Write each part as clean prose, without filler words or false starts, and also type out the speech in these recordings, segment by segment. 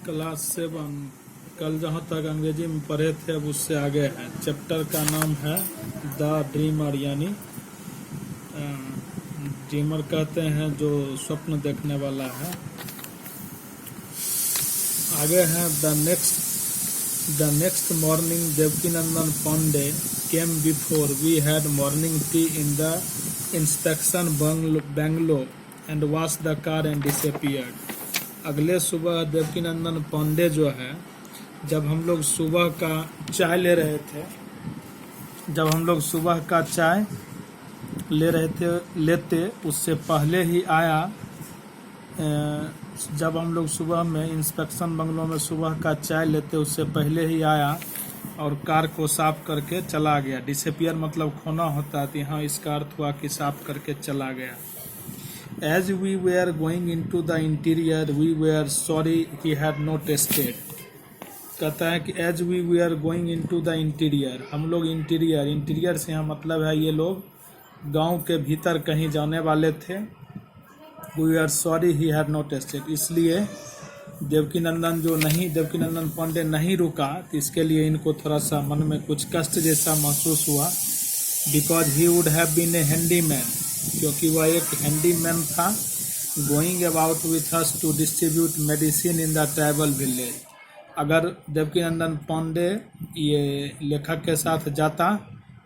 Class 7 कल जहाँ तक अंग्रेजी में पढ़े थे अब उससे आगे है। चैप्टर का नाम है द ड्रीमर, यानी ड्रीमर कहते हैं जो स्वप्न देखने वाला है। आगे है the next morning Devkinandan Pandey came before we had morning tea in the inspection bungalow and wash the car and disappeared. अगले सुबह देवकीनंदन पांडे जो है, जब हम लोग सुबह का चाय ले रहे थे, लेते उससे पहले ही आया। जब हम लोग सुबह में इंस्पेक्शन बंगलों में सुबह का चाय लेते उससे पहले ही आया और कार को साफ करके चला गया। डिसअपीयर मतलब खोना होता है, तो यहाँ इसका अर्थ हुआ कि साफ करके चला गया। As we were going into the interior, we were sorry he had not stayed. कहता है कि as we were going into the interior, हम लोग इंटीरियर से यहाँ मतलब है ये लोग गांव के भीतर कहीं जाने वाले थे। We were sorry he had not stayed, इसलिए देवकीनंदन पांडे नहीं रुका, तो इसके लिए इनको थोड़ा सा मन में कुछ कष्ट जैसा महसूस हुआ। Because he would have been a handyman, क्योंकि वह एक हैंडीमैन था। Going about with us to distribute medicine in the tribal village. अगर देवकीनंदन पांडे ये लेखक के साथ जाता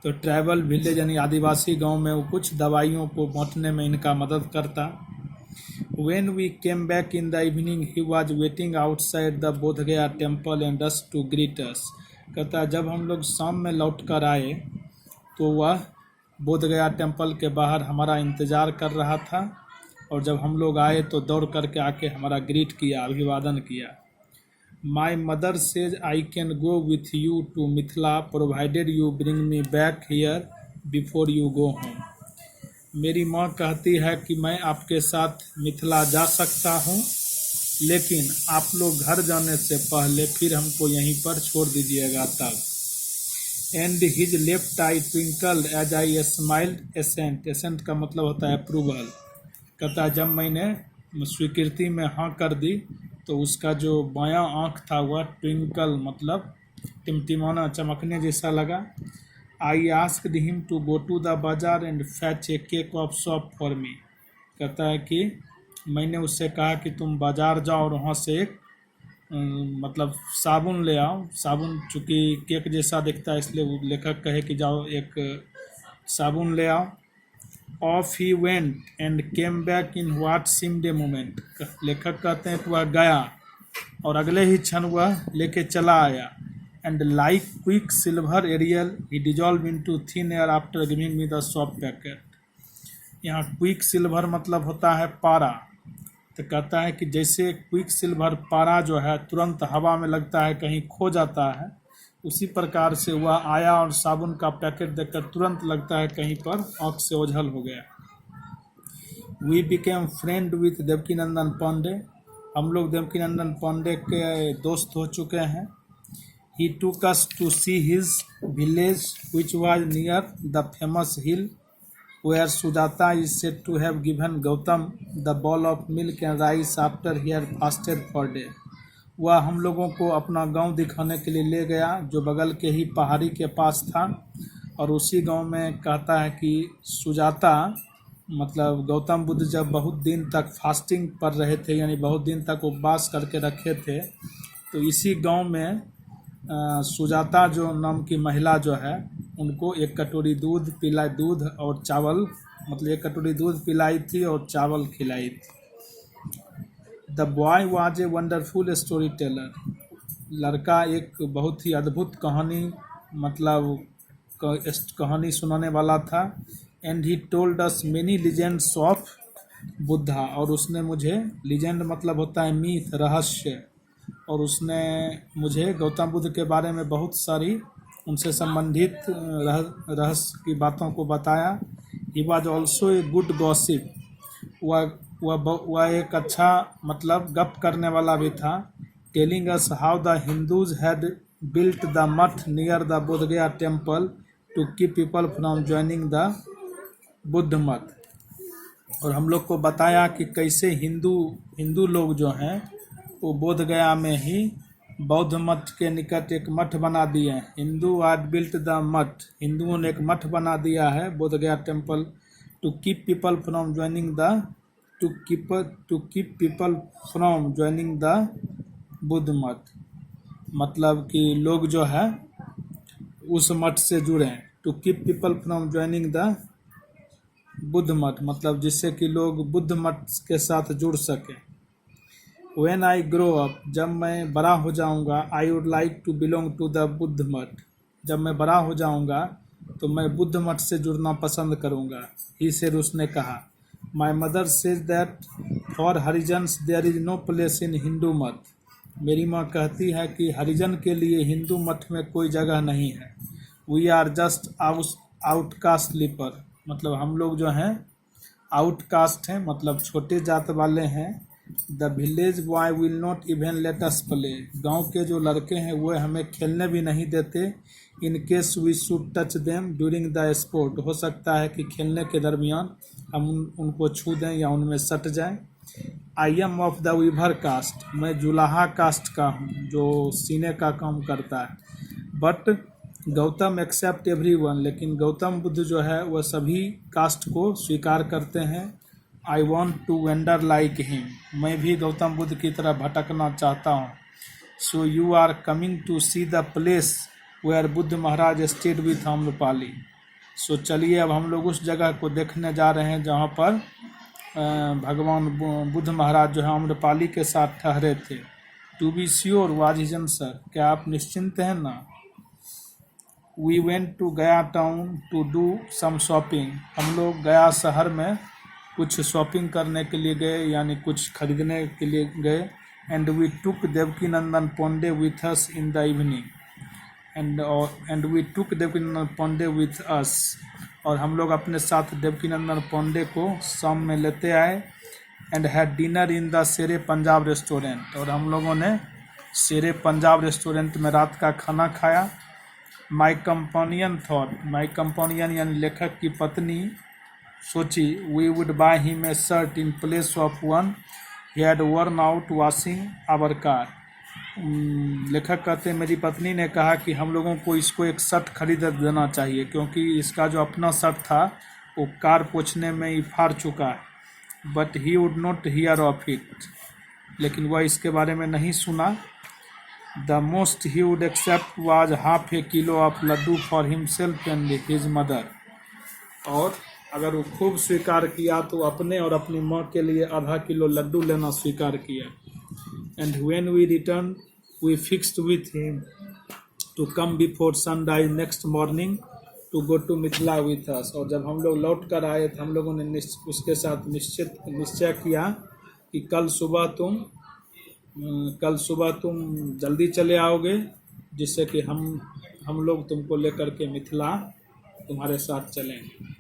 तो ट्राइबल विलेज यानी आदिवासी गांव में वो कुछ दवाइयों को बांटने में इनका मदद करता। When we came back in the evening he was waiting outside the Bodhgaya temple and us to greet us. कहता जब हम लोग शाम में लौट कर आए तो वह बोधगया टेम्पल के बाहर हमारा इंतज़ार कर रहा था, और जब हम लोग आए तो दौड़ करके आके हमारा ग्रीट किया, अभिवादन किया। My mother says I can go with you to Mithila provided you bring me back here before you go home. मेरी माँ कहती है कि मैं आपके साथ मिथिला जा सकता हूँ, लेकिन आप लोग घर जाने से पहले फिर हमको यहीं पर छोड़ दीजिएगा तब। And his left eye twinkled as I smiled assent. Assent का मतलब होता है अप्रूवल। कहता जब मैंने स्वीकृति में हाँ कर दी तो उसका जो बायां आँख था वह ट्विंकल मतलब टिमटिमाना, चमकने जैसा लगा। I asked him to go to the bazaar and fetch a cake of soap for me. कहता है कि मैंने उससे कहा कि तुम बाजार जाओ और वहाँ से एक मतलब साबुन ले आओ। साबुन चूँकि केक जैसा दिखता है इसलिए वो लेखक कहे कि जाओ एक साबुन ले आओ। Of he went and came back in what seemed a moment. लेखक कहते हैं कि वह गया और अगले ही क्षण वह लेके चला आया। And like quicksilver Ariel he dissolve into thin air after giving me the soap packet. यहाँ क्विक सिल्वर मतलब होता है पारा। तो कहता है कि जैसे क्विक सिल्वर पारा जो है तुरंत हवा में लगता है कहीं खो जाता है, उसी प्रकार से वह आया और साबुन का पैकेट देखकर तुरंत लगता है कहीं पर आँख से ओझल हो गया। We became friend with Devkinandan Pandey. हम लोग देवकीनंदन पांडे के दोस्त हो चुके हैं। He took us to see his village which was near the famous hill where Sujata is said to have given Gautam the bowl of milk and rice after he had fasted for a day. वह हम लोगों को अपना गांव दिखाने के लिए ले गया जो बगल के ही पहाड़ी के पास था, और उसी गांव में कहता है कि सुजाता मतलब गौतम बुद्ध जब बहुत दिन तक फास्टिंग कर रहे थे यानी बहुत दिन तक उपवास करके रखे थे, तो इसी गांव में सुजाता जो नाम की महिला जो है उनको एक कटोरी दूध और चावल मतलब एक कटोरी दूध पिलाई थी और चावल खिलाई थी। The boy was a wonderful story teller. लड़का एक बहुत ही अद्भुत कहानी सुनाने वाला था। And he told us many legends of Buddha. और उसने मुझे, लीजेंड मतलब होता है मीथ, रहस्य, और उसने मुझे गौतम बुद्ध के बारे में बहुत सारी उनसे संबंधित रहस्य की बातों को बताया। He was also a good gossip. वह एक अच्छा मतलब गप करने वाला भी था। Telling us how the Hindus had built the math near the Bodhgaya temple to keep people from joining the Buddha math. और हम लोग को बताया कि कैसे हिंदू लोग जो हैं वो बोध गया में ही बौद्ध मठ के निकट एक मठ बना दिए। हिंदू आर बिल्ट द मठ, हिंदुओं ने एक मठ बना दिया है Bodh Gaya temple to keep people from joining the to keep people from joining the Buddha math, मतलब कि लोग जो है उस मठ से जुड़े। To keep people from joining the Buddha math, मतलब जिससे कि लोग बुद्ध मठ के साथ जुड़ सके। When I grow up, जब मैं बड़ा हो जाऊंगा, I would like to belong to the Buddha मठ, जब मैं बड़ा हो जाऊंगा तो मैं बुद्ध मठ से जुड़ना पसंद करूंगा। ही से उसने कहा। My mother says that for Harijans there is no place in Hindu मठ, मेरी माँ कहती है कि हरिजन के लिए हिंदू मठ में कोई जगह नहीं है। We are just outcast sleeper, मतलब हम लोग जो हैं आउटकास्ट हैं, मतलब छोटे जात वाले हैं। The village boy will not even let us play, गाँव के जो लड़के हैं वो हमें खेलने भी नहीं देते। In case we should touch them during the sport, हो सकता है कि खेलने के दरमियान हम उनको छू दें या उनमें सट जाएं। I am of the weaver caste, मैं जुलाहा कास्ट का हूँ जो सीने का काम करता है। बट गौतम एक्सेप्ट एवरीवन, लेकिन गौतम बुद्ध जो है वह सभी कास्ट को स्वीकार करते हैं। I want to wander like him, मैं भी गौतम बुद्ध की तरह भटकना चाहता हूँ। So you are coming to see the place where Buddha Maharaj stayed with Amrapali, so चलिए अब हम लोग उस जगह को देखने जा रहे हैं जहाँ पर भगवान बुद्ध महाराज जो है आम्रपाली के साथ ठहरे थे। To be sure was his answer, क्या आप निश्चिंत हैं ना। We went to Gaya town to do some shopping, हम लोग गया शहर में कुछ शॉपिंग करने के लिए गए, यानी कुछ खरीदने के लिए गए। And we took Devaki Nandan Pandey with us in the evening, and we took Devaki Nandan Pandey with us, और हम लोग अपने साथ देवकी नंदन पांडे को शाम में लेते आए। And had dinner in the Shere Punjab restaurant, और हम लोगों ने शेरे पंजाब रेस्टोरेंट में रात का खाना खाया। My companion thought, my companion यानी लेखक की पत्नी सोची, we would buy him a shirt in place of one he had worn out washing our car. लेखक कहते हैं मेरी पत्नी ने कहा कि हम लोगों को इसको एक शर्ट खरीद देना चाहिए, क्योंकि इसका जो अपना शर्ट था वो कार पोछने में ही फाड़ चुका है। But he would not hear of it, लेकिन वह इसके बारे में नहीं सुना। The most he would accept was half a kilo of laddoo for himself and his mother, और अगर वो खूब स्वीकार किया तो अपने और अपनी माँ के लिए आधा किलो लड्डू लेना स्वीकार किया। And when we return we fixed with him to come before sunrise next morning to go to Mithila with us, और जब हम लोग लौट कर आए तो हम लोगों ने उसके साथ निश्चय किया कि कल सुबह तुम जल्दी चले आओगे, जिससे कि हम लोग तुमको लेकर के मिथिला तुम्हारे साथ चलेंगे।